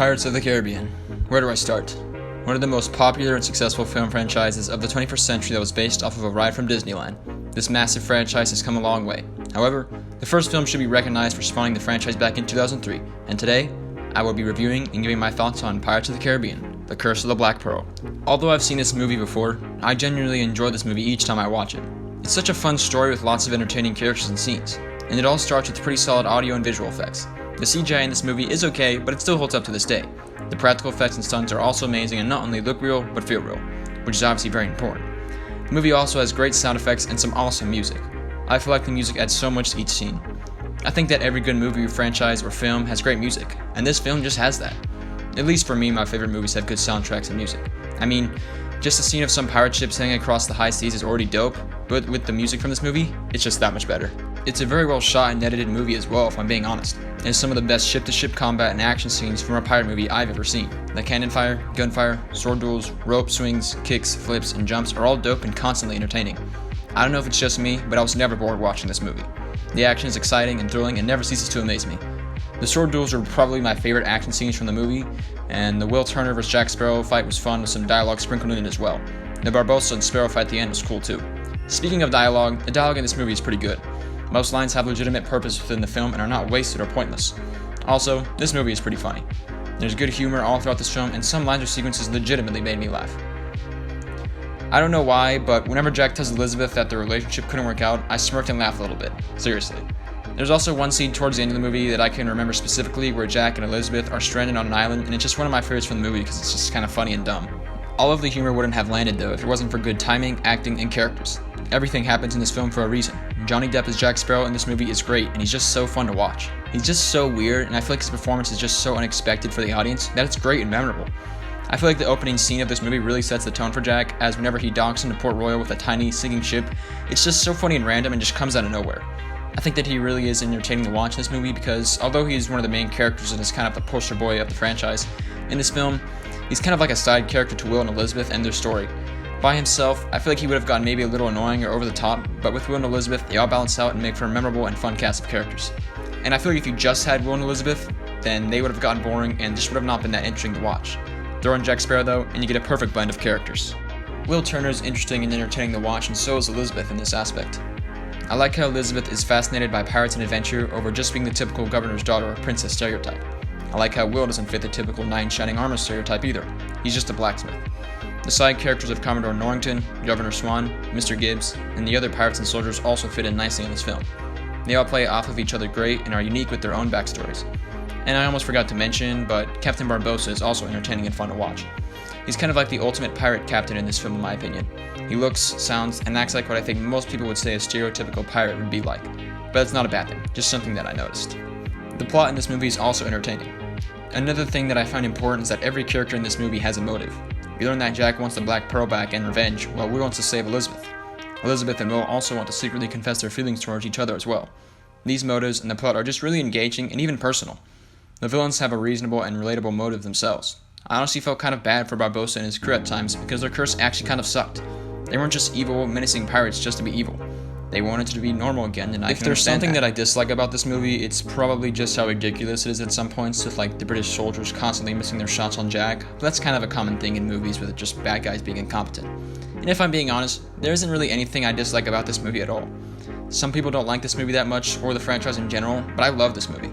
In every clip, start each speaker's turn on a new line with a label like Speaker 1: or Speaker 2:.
Speaker 1: Pirates of the Caribbean. Where do I start? One of the most popular and successful film franchises of the 21st century that was based off of a ride from Disneyland. This massive franchise has come a long way. However, the first film should be recognized for spawning the franchise back in 2003, and today, I will be reviewing and giving my thoughts on Pirates of the Caribbean, The Curse of the Black Pearl. Although I've seen this movie before, I genuinely enjoy this movie each time I watch it. It's such a fun story with lots of entertaining characters and scenes, and it all starts with pretty solid audio and visual effects. The CGI in this movie is okay, but it still holds up to this day. The practical effects and stunts are also amazing and not only look real, but feel real, which is obviously very important. The movie also has great sound effects and some awesome music. I feel like the music adds so much to each scene. I think that every good movie, franchise, or film has great music, and this film just has that. At least for me, my favorite movies have good soundtracks and music. I mean, just the scene of some pirate ship sailing across the high seas is already dope, but with the music from this movie, it's just that much better. It's a very well shot and edited movie as well, if I'm being honest. It has some of the best ship-to-ship combat and action scenes from a pirate movie I've ever seen. The cannon fire, gunfire, sword duels, rope swings, kicks, flips, and jumps are all dope and constantly entertaining. I don't know if it's just me, but I was never bored watching this movie. The action is exciting and thrilling and never ceases to amaze me. The sword duels are probably my favorite action scenes from the movie, and the Will Turner vs. Jack Sparrow fight was fun with some dialogue sprinkled in it as well. The Barbossa and Sparrow fight at the end was cool too. Speaking of dialogue, the dialogue in this movie is pretty good. Most lines have legitimate purpose within the film and are not wasted or pointless. Also, this movie is pretty funny. There's good humor all throughout this film, and some lines or sequences legitimately made me laugh. I don't know why, but whenever Jack tells Elizabeth that their relationship couldn't work out, I smirked and laughed a little bit. Seriously. There's also one scene towards the end of the movie that I can remember specifically where Jack and Elizabeth are stranded on an island, and it's just one of my favorites from the movie because it's just kind of funny and dumb. All of the humor wouldn't have landed though if it wasn't for good timing, acting, and characters. Everything happens in this film for a reason. Johnny Depp as Jack Sparrow in this movie is great, and he's just so fun to watch. He's just so weird, and I feel like his performance is just so unexpected for the audience that it's great and memorable. I feel like the opening scene of this movie really sets the tone for Jack, as whenever he docks into Port Royal with a tiny, sinking ship, it's just so funny and random and just comes out of nowhere. I think that he really is entertaining to watch in this movie because, although he's one of the main characters and is kind of the poster boy of the franchise, in this film, he's kind of like a side character to Will and Elizabeth and their story. By himself, I feel like he would have gotten maybe a little annoying or over the top, but with Will and Elizabeth, they all balance out and make for a memorable and fun cast of characters. And I feel like if you just had Will and Elizabeth, then they would have gotten boring and just would have not been that interesting to watch. Throw in Jack Sparrow though, and you get a perfect blend of characters. Will Turner is interesting and entertaining to watch, and so is Elizabeth in this aspect. I like how Elizabeth is fascinated by pirates and adventure over just being the typical governor's daughter or princess stereotype. I like how Will doesn't fit the typical knight in shining armor stereotype either. He's just a blacksmith. The side characters of Commodore Norrington, Governor Swan, Mr. Gibbs, and the other pirates and soldiers also fit in nicely in this film. They all play off of each other great and are unique with their own backstories. And I almost forgot to mention, but Captain Barbossa is also entertaining and fun to watch. He's kind of like the ultimate pirate captain in this film in my opinion. He looks, sounds, and acts like what I think most people would say a stereotypical pirate would be like. But it's not a bad thing, just something that I noticed. The plot in this movie is also entertaining. Another thing that I find important is that every character in this movie has a motive. We learn that Jack wants the Black Pearl back and revenge, while Will wants to save Elizabeth. Elizabeth and Will also want to secretly confess their feelings towards each other as well. These motives and the plot are just really engaging and even personal. The villains have a reasonable and relatable motive themselves. I honestly felt kind of bad for Barbossa and his crew at times because their curse actually kind of sucked. They weren't just evil, menacing pirates just to be evil. They wanted to be normal again, and if there's something that I dislike about this movie, it's probably just how ridiculous it is at some points, with like the British soldiers constantly missing their shots on Jack. But that's kind of a common thing in movies with just bad guys being incompetent. And if I'm being honest, there isn't really anything I dislike about this movie at all. Some people don't like this movie that much, or the franchise in general, but I love this movie.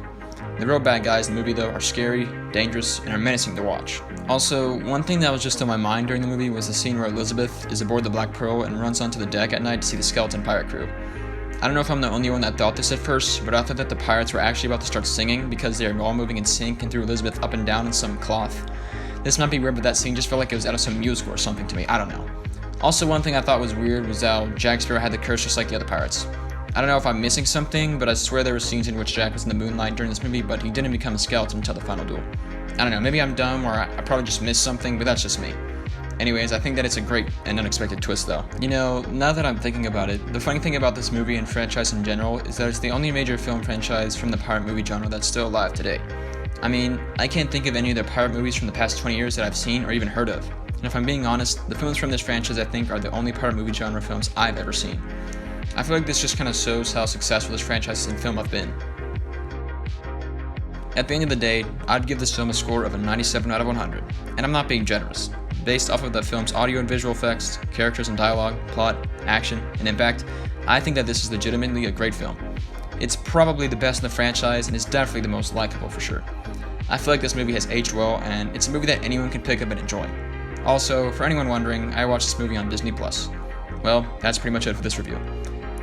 Speaker 1: The real bad guys in the movie though are scary, dangerous, and are menacing to watch. Also, one thing that was just on my mind during the movie was the scene where Elizabeth is aboard the Black Pearl and runs onto the deck at night to see the skeleton pirate crew. I don't know if I'm the only one that thought this at first, but I thought that the pirates were actually about to start singing because they are all moving in sync and threw Elizabeth up and down in some cloth. This might be weird, but that scene just felt like it was out of some musical or something to me, I don't know. Also, one thing I thought was weird was how Jack Sparrow had the curse just like the other pirates. I don't know if I'm missing something, but I swear there were scenes in which Jack was in the moonlight during this movie, but he didn't become a skeleton until the final duel. I don't know, maybe I'm dumb or I probably just missed something, but that's just me. Anyways, I think that it's a great and unexpected twist though. You know, now that I'm thinking about it, the funny thing about this movie and franchise in general is that it's the only major film franchise from the pirate movie genre that's still alive today. I mean, I can't think of any other pirate movies from the past 20 years that I've seen or even heard of. And if I'm being honest, the films from this franchise I think are the only pirate movie genre films I've ever seen. I feel like this just kind of shows how successful this franchise in film have been. At the end of the day, I'd give this film a score of a 97 out of 100, and I'm not being generous. Based off of the film's audio and visual effects, characters and dialogue, plot, action, and impact, I think that this is legitimately a great film. It's probably the best in the franchise and is definitely the most likable for sure. I feel like this movie has aged well, and it's a movie that anyone can pick up and enjoy. Also, for anyone wondering, I watched this movie on Disney+. Well, that's pretty much it for this review.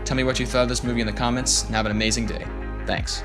Speaker 1: Tell me what you thought of this movie in the comments, and have an amazing day. Thanks.